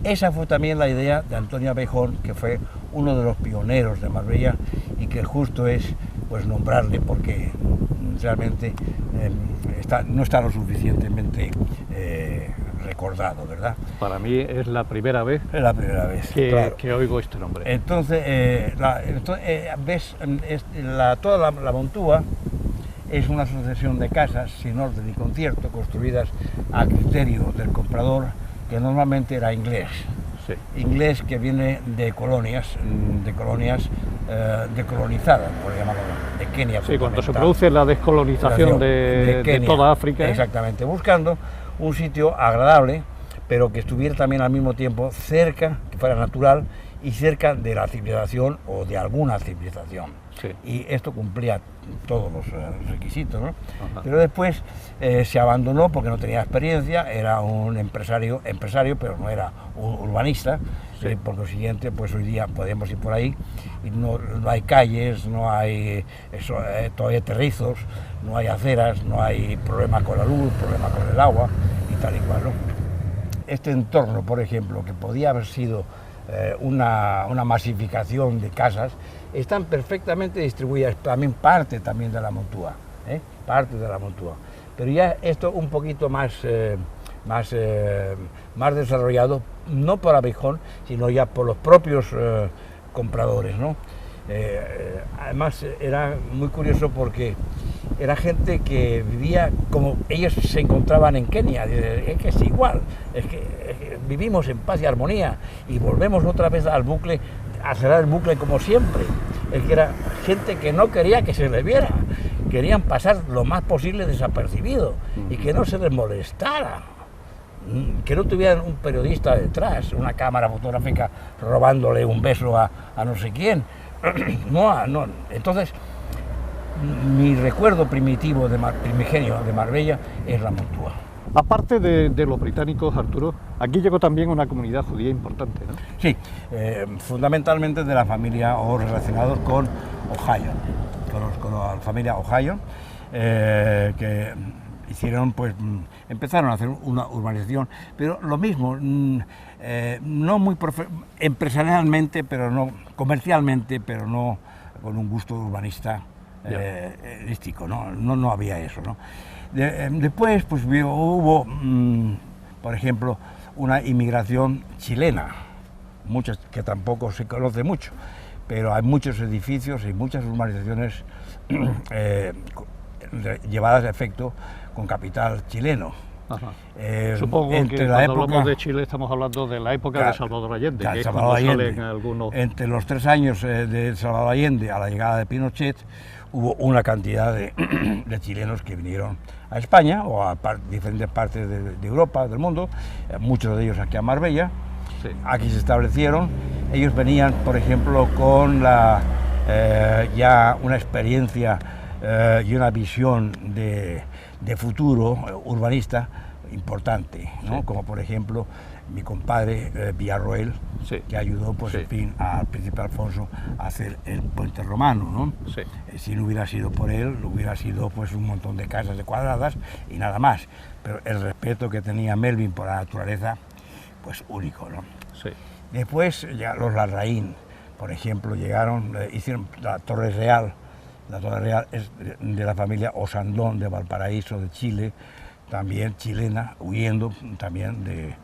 Esa fue también la idea de Antonio Abejón, que fue uno de los pioneros de Marbella y que justo es pues nombrarle porque realmente no está lo suficientemente recordado, ¿verdad? Para mí es la primera vez, Es la primera vez que oigo este nombre. Entonces, ves, toda la Montúa es una sucesión de casas sin orden ni concierto, construidas a criterio del comprador, que normalmente era inglés. Sí. Inglés que viene de colonias decolonizadas, por llamarlo, de Kenia. Sí, cuando se produce la descolonización de toda África. Exactamente, buscando un sitio agradable, pero que estuviera también al mismo tiempo cerca, que fuera natural, y cerca de la civilización o de alguna civilización. Sí. Y esto cumplía todos los requisitos, ¿no? Ajá. Pero después se abandonó porque no tenía experiencia, era un empresario, pero no era un urbanista. Sí. Por lo siguiente, pues hoy día podemos ir por ahí y no hay calles, no hay todavía terrizos, no hay aceras, no hay problema con la luz, problema con el agua y tal y cual, ¿no? Este entorno, por ejemplo, que podía haber sido una masificación de casas, están perfectamente distribuidas, también parte también de la Montúa, parte de la Montúa. Pero ya esto un poquito más desarrollado, no por Abejón, sino ya por los propios compradores, ¿no? Además era muy curioso porque era gente que vivía como ellos se encontraban en Kenia, es que es igual, es que vivimos en paz y armonía y volvemos otra vez al bucle, a cerrar el bucle como siempre. Es que era gente que no quería que se les viera, querían pasar lo más posible desapercibido y que no se les molestara, que no tuvieran un periodista detrás, una cámara fotográfica robándole un beso a no sé quién. No. Entonces, mi recuerdo primigenio de Marbella es la Montúa. Aparte de los británicos, Arturo, aquí llegó también una comunidad judía importante, ¿no? Sí, fundamentalmente de la familia o relacionados con Ohio, con la familia Ohio, que hicieron, pues, empezaron a hacer una urbanización, pero lo mismo, no muy empresarialmente, pero no comercialmente, pero no con un gusto urbanista lístico, no había eso, ¿no? Después, pues hubo, por ejemplo, una inmigración chilena, muchas que tampoco se conoce mucho, pero hay muchos edificios y muchas urbanizaciones llevadas a efecto con capital chileno. Supongo que cuando hablamos de Chile estamos hablando de la época de Salvador Allende, que es cuando salen algunos... Entre los 3 años de Salvador Allende a la llegada de Pinochet, hubo una cantidad de chilenos que vinieron a España o a diferentes partes de Europa, del mundo, muchos de ellos aquí a Marbella. Sí. Aquí se establecieron. Ellos venían, por ejemplo, con ya una experiencia y una visión de futuro urbanista importante, ¿no? Sí. Como por ejemplo mi compadre Villarroel, Sí. que ayudó, pues, Sí. en fin, al príncipe Alfonso a hacer el puente romano, ¿no? Sí. Si no hubiera sido por él, hubiera sido, pues, un montón de casas de cuadradas y nada más. Pero el respeto que tenía Melvin por la naturaleza, pues único, ¿no? Sí. Después ya los Larraín, por ejemplo, llegaron, hicieron la Torre Real. La Torre Real es de la familia Osandón de Valparaíso, de Chile, también chilena, huyendo también de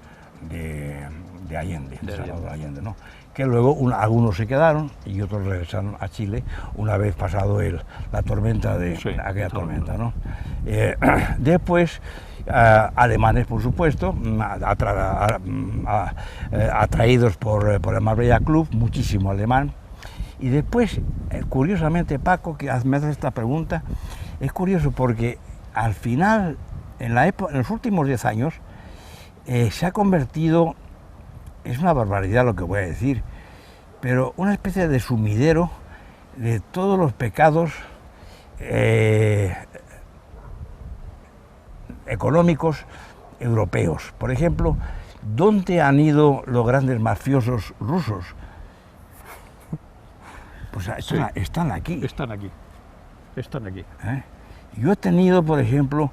Allende, de Salvador Allende, ¿no? Que luego algunos se quedaron y otros regresaron a Chile una vez pasado la tormenta Sí, aquella tormenta, ¿no? Después alemanes, por supuesto, atraídos por el Marbella Club, muchísimo alemán. Y después, curiosamente, Paco, que me hace esta pregunta, es curioso porque al final, en los últimos 10 años, se ha convertido, es una barbaridad lo que voy a decir, pero una especie de sumidero de todos los pecados económicos europeos. Por ejemplo, ¿dónde han ido los grandes mafiosos rusos? Pues están aquí. Están aquí. Están aquí. Yo he tenido, por ejemplo,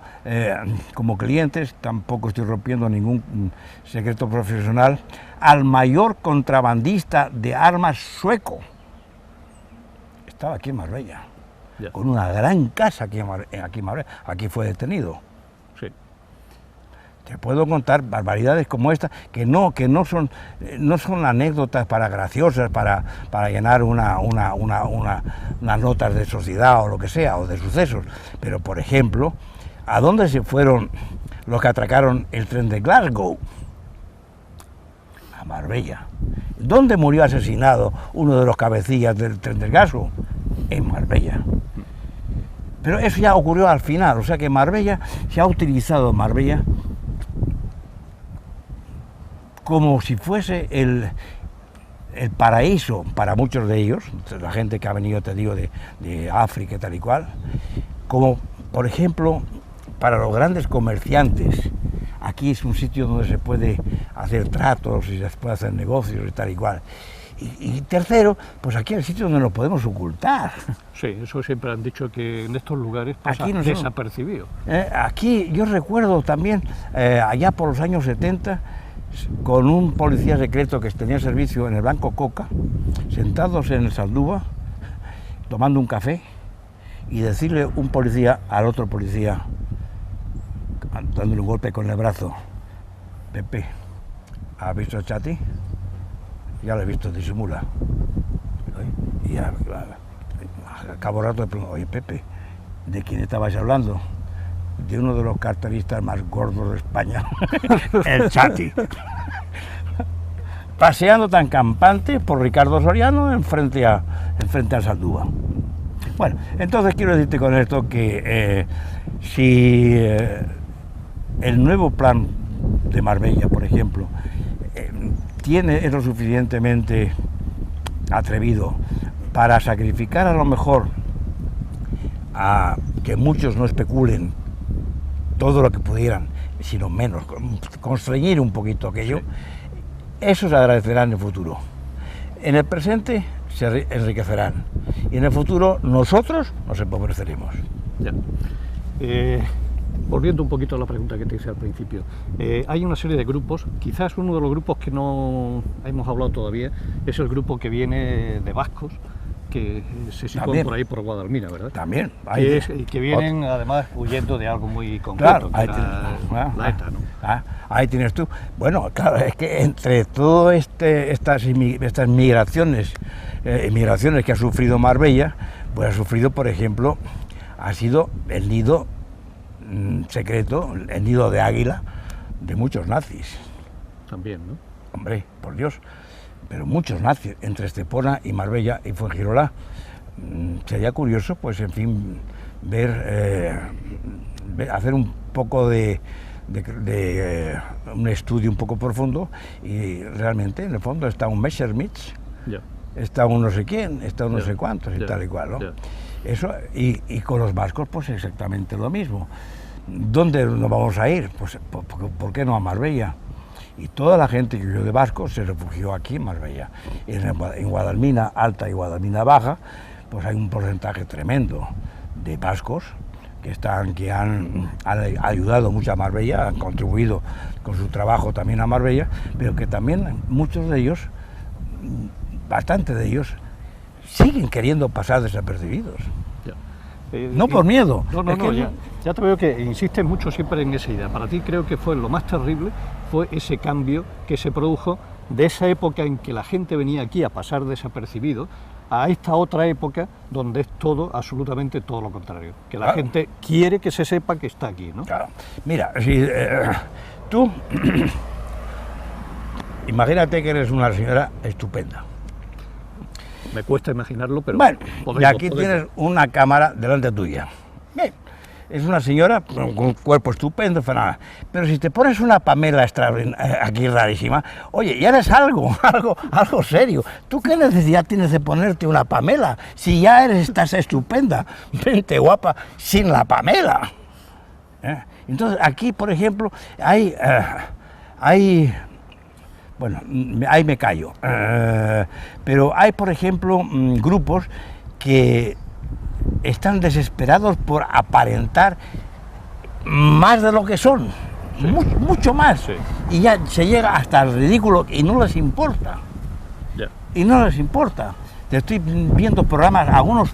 como clientes, tampoco estoy rompiendo ningún secreto profesional, al mayor contrabandista de armas sueco. Estaba aquí en Marbella, Ya. con una gran casa aquí en Marbella. Aquí fue detenido. Sí. Te puedo contar barbaridades como esta, que no son anécdotas graciosas para llenar unas notas de sociedad o lo que sea, o de sucesos. Pero, por ejemplo, ¿a dónde se fueron los que atracaron el tren de Glasgow? A Marbella. ¿Dónde murió asesinado uno de los cabecillas del tren de Glasgow? En Marbella. Pero eso ya ocurrió al final, o sea que Marbella, se ha utilizado Marbella como si fuese el paraíso para muchos de ellos, la gente que ha venido, te digo, de África y tal y cual, como por ejemplo para los grandes comerciantes. Aquí es un sitio donde se puede hacer tratos y se puede hacer negocios y tal y cual. Y tercero, pues aquí es el sitio donde nos podemos ocultar. Sí, eso siempre han dicho, que en estos lugares pasa Aquí desapercibido. Aquí yo recuerdo también, allá por los años 70, con un policía secreto que tenía servicio en el Banco Coca, sentados en el Saldúa, tomando un café, y decirle un policía al otro policía, dándole un golpe con el brazo: Pepe, ¿has visto a Chati? Ya lo he visto, disimula. Y ya, al cabo rato le pregunto: oye, Pepe, ¿de quién estabais hablando? De uno de los cartelistas más gordos de España, el Chati. Paseando tan campante por Ricardo Soriano enfrente al Saldúa. Bueno, entonces quiero decirte con esto que si el nuevo plan de Marbella, por ejemplo, es lo suficientemente atrevido para sacrificar a lo mejor a que muchos no especulen todo lo que pudieran, sino menos, constreñir un poquito aquello, eso se agradecerá en el futuro. En el presente se enriquecerán y en el futuro nosotros nos empobreceremos. Ya. Volviendo un poquito a la pregunta que te hice al principio, hay una serie de grupos, quizás uno de los grupos que no hemos hablado todavía es el grupo que viene de vascos, que se sitúan por ahí por Guadalmina, ¿verdad? También. Que vienen además huyendo de algo muy concreto, claro, que era la ETA, ¿no? Ahí tienes tú. Bueno, claro, es que entre todas estas migraciones que ha sufrido Marbella, pues ha sufrido, por ejemplo, ha sido el nido secreto, el nido de águila de muchos nazis. También, ¿no? Hombre, por Dios, pero muchos nazis, entre Estepona y Marbella y Fuengirola. Sería curioso, pues, en fin, hacer un poco de un estudio un poco profundo, y realmente, en el fondo, está un Messerschmitt, Ya. está un no sé quién, está un no Ya, sé cuántos y ya, tal y cual, ¿no? ya. Eso, y con los vascos, pues exactamente lo mismo. ¿Dónde nos vamos a ir? Pues, ¿por qué no a Marbella? Y toda la gente que huyó de Vasco se refugió aquí en Marbella. En Guadalmina Alta y Guadalmina Baja, pues hay un porcentaje tremendo de vascos que han ayudado mucho a Marbella, han contribuido con su trabajo también a Marbella, pero que también muchos de ellos, bastante de ellos, siguen queriendo pasar desapercibidos. No por miedo. Ya te veo que insistes mucho siempre en esa idea. Para ti creo que fue lo más terrible, fue ese cambio que se produjo de esa época en que la gente venía aquí a pasar desapercibido a esta otra época donde es todo, absolutamente todo lo contrario. Que la gente quiere que se sepa que está aquí, ¿no? Claro. Mira, si tú imagínate que eres una señora estupenda. Me cuesta imaginarlo, pero... Bueno, y aquí tienes una cámara delante tuya. Bien, es una señora con un cuerpo estupendo, fenomenal. Pero si te pones una Pamela aquí rarísima, oye, ya eres algo serio. ¿Tú qué necesidad tienes de ponerte una Pamela? Si ya estás estupenda, vente guapa, sin la Pamela. Entonces, aquí, por ejemplo, bueno, ahí me callo, pero hay, por ejemplo, grupos que están desesperados por aparentar más de lo que son, mucho más, sí. Y ya se llega hasta el ridículo y no les importa, y no les importa. Te estoy viendo programas, algunos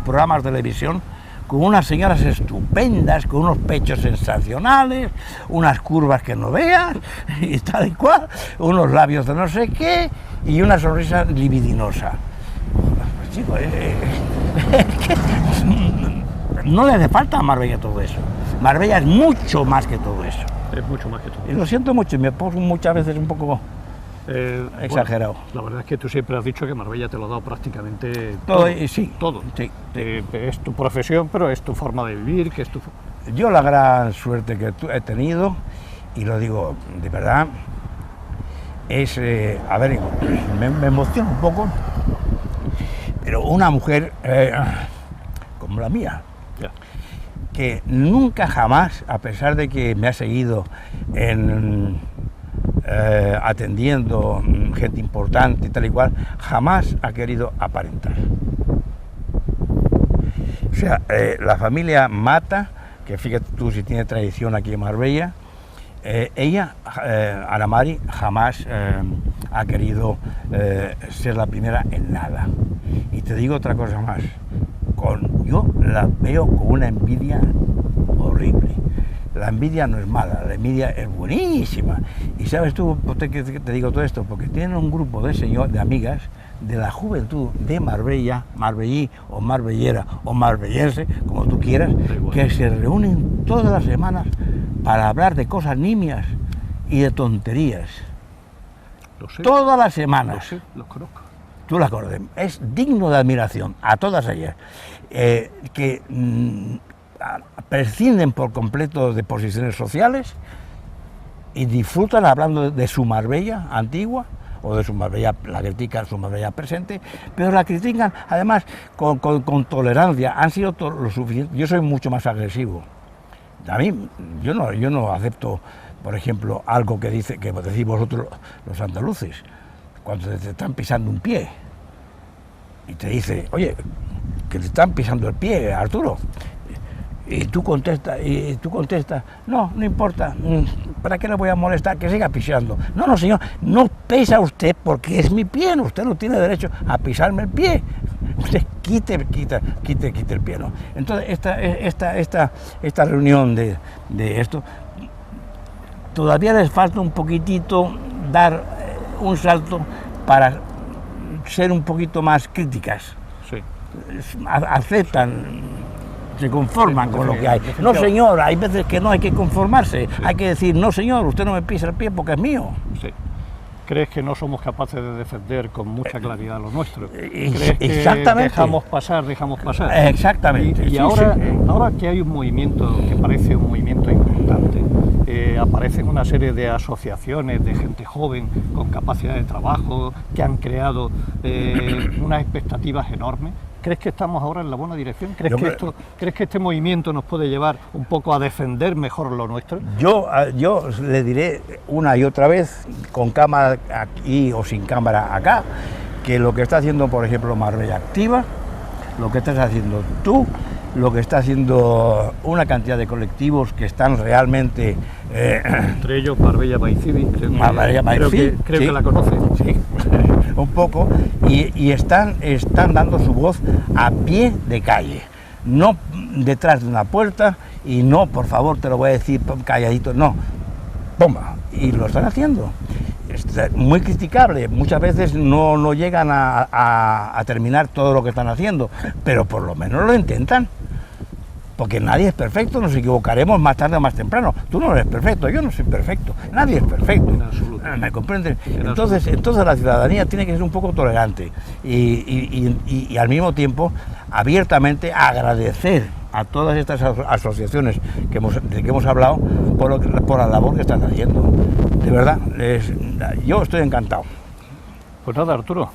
programas de televisión, con unas señoras estupendas, con unos pechos sensacionales, unas curvas que no veas, y tal y cual, unos labios de no sé qué, y una sonrisa libidinosa. Pues chico, no le hace falta a Marbella todo eso. Marbella es mucho más que todo eso. Es mucho más que todo eso. Y lo siento mucho, y me pongo muchas veces un poco exagerado. Bueno, la verdad es que tú siempre has dicho que Marbella te lo ha dado prácticamente todo. Sí. Todo. Sí. Es tu profesión, pero es tu forma de vivir, que es tu... Yo la gran suerte que he tenido, y lo digo de verdad, es, a ver, me emociona un poco, pero una mujer como la mía, que nunca jamás, a pesar de que me ha seguido atendiendo gente importante y tal y cual, jamás ha querido aparentar. O sea, la familia Mata, que fíjate tú si tiene tradición aquí en Marbella, ella, Ana Mari, jamás ha querido ser la primera en nada. Y te digo otra cosa más, yo la veo con una envidia horrible. La envidia no es mala, la envidia es buenísima. Y sabes tú por qué te digo todo esto, porque tienen un grupo de amigas de la juventud de Marbella, marbellí o marbellera o marbellense, como tú quieras, que se reúnen todas las semanas para hablar de cosas nimias y de tonterías. Lo sé. Todas las semanas. Lo sé, los conozco. Tú las conoces. Es digno de admiración a todas ellas, que prescinden por completo de posiciones sociales y disfrutan hablando de su Marbella antigua o de su Marbella, la critican su Marbella presente, pero la critican además con tolerancia. Han sido lo suficiente. Yo soy mucho más agresivo. A mí, yo no acepto, por ejemplo, algo que decís vosotros los andaluces, cuando te están pisando un pie y te dice, oye, que te están pisando el pie, Arturo. Y tú contestas, no importa, ¿para qué le voy a molestar? Que siga pisando. No, señor, no pesa usted porque es mi pie, usted no tiene derecho a pisarme el pie. Usted quite el pie, ¿no? Entonces, esta reunión de esto, todavía les falta un poquitito dar un salto para ser un poquito más críticas. Sí. Aceptan, se conforman con lo que hay. No, señor, hay veces que no hay que conformarse, sí. Hay que decir, no, señor, usted no me pisa el pie porque es mío. Sí. ¿Crees que no somos capaces de defender con mucha claridad lo nuestro? ¿Crees que exactamente. Dejamos pasar? Exactamente. Y ahora que hay un movimiento que parece un movimiento importante, aparecen una serie de asociaciones de gente joven con capacidad de trabajo que han creado unas expectativas enormes. ¿Crees que estamos ahora en la buena dirección? ¿Crees que este movimiento nos puede llevar un poco a defender mejor lo nuestro? Yo le diré una y otra vez, con cámara aquí o sin cámara acá, que lo que está haciendo, por ejemplo, Marbella Activa, lo que estás haciendo tú, lo que está haciendo una cantidad de colectivos que están realmente... Entre ellos Marbella by Civic, creo que la conoces. Sí, un poco, y están dando su voz a pie de calle, no detrás de una puerta, y no, por favor, te lo voy a decir calladito, no, bomba, y lo están haciendo. Es muy criticable, muchas veces no llegan a terminar todo lo que están haciendo, pero por lo menos lo intentan. Porque nadie es perfecto, nos equivocaremos más tarde o más temprano. Tú no eres perfecto, yo no soy perfecto, nadie es perfecto. ¿Me comprenden? Entonces la ciudadanía tiene que ser un poco tolerante y al mismo tiempo abiertamente agradecer a todas estas asociaciones de que hemos hablado por la labor que están haciendo. De verdad, yo estoy encantado. Pues nada, Arturo.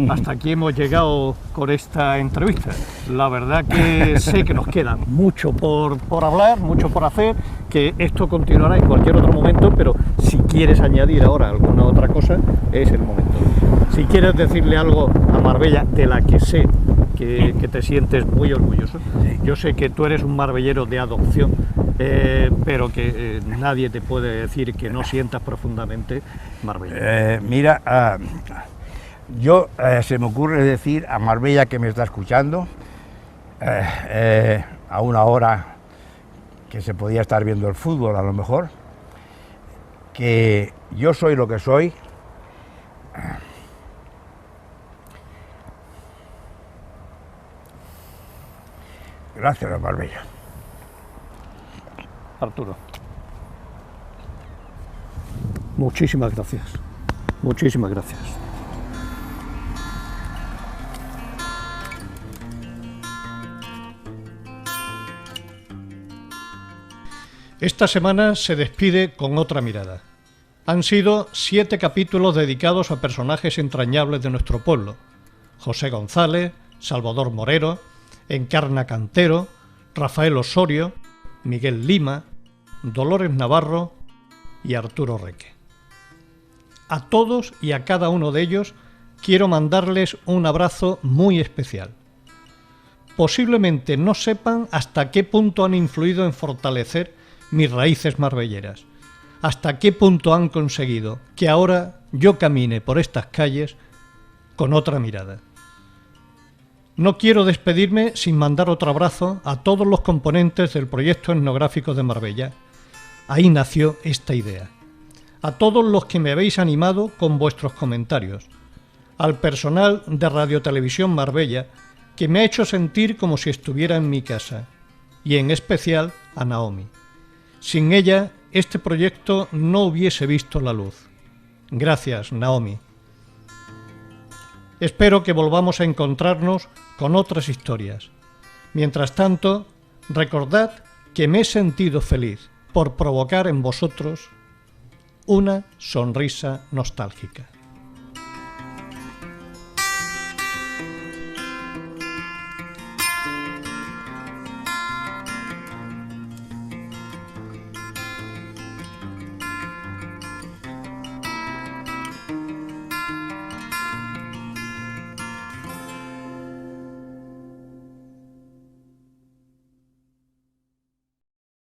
Hasta aquí hemos llegado con esta entrevista. La verdad que sé que nos queda mucho por hablar, mucho por hacer, que esto continuará en cualquier otro momento, pero si quieres añadir ahora alguna otra cosa, es el momento. Si quieres decirle algo a Marbella, de la que sé que te sientes muy orgulloso, yo sé que tú eres un marbellero de adopción, pero que nadie te puede decir que no sientas profundamente Marbella. Mira... Yo se me ocurre decir a Marbella, que me está escuchando, a una hora que se podía estar viendo el fútbol a lo mejor, que yo soy lo que soy. Gracias, Marbella. Arturo, muchísimas gracias. Muchísimas gracias. Esta semana se despide con otra mirada. Han sido 7 capítulos dedicados a personajes entrañables de nuestro pueblo. José González, Salvador Morero, Encarna Cantero, Rafael Osorio, Miguel Lima, Dolores Navarro y Arturo Reque. A todos y a cada uno de ellos quiero mandarles un abrazo muy especial. Posiblemente no sepan hasta qué punto han influido en fortalecer mis raíces marbelleras, hasta qué punto han conseguido que ahora yo camine por estas calles con otra mirada. No quiero despedirme sin mandar otro abrazo a todos los componentes del proyecto etnográfico de Marbella. Ahí nació esta idea. A todos los que me habéis animado con vuestros comentarios, al personal de Radio Televisión Marbella, que me ha hecho sentir como si estuviera en mi casa, y en especial a Naomi. Sin ella, este proyecto no hubiese visto la luz. Gracias, Naomi. Espero que volvamos a encontrarnos con otras historias. Mientras tanto, recordad que me he sentido feliz por provocar en vosotros una sonrisa nostálgica.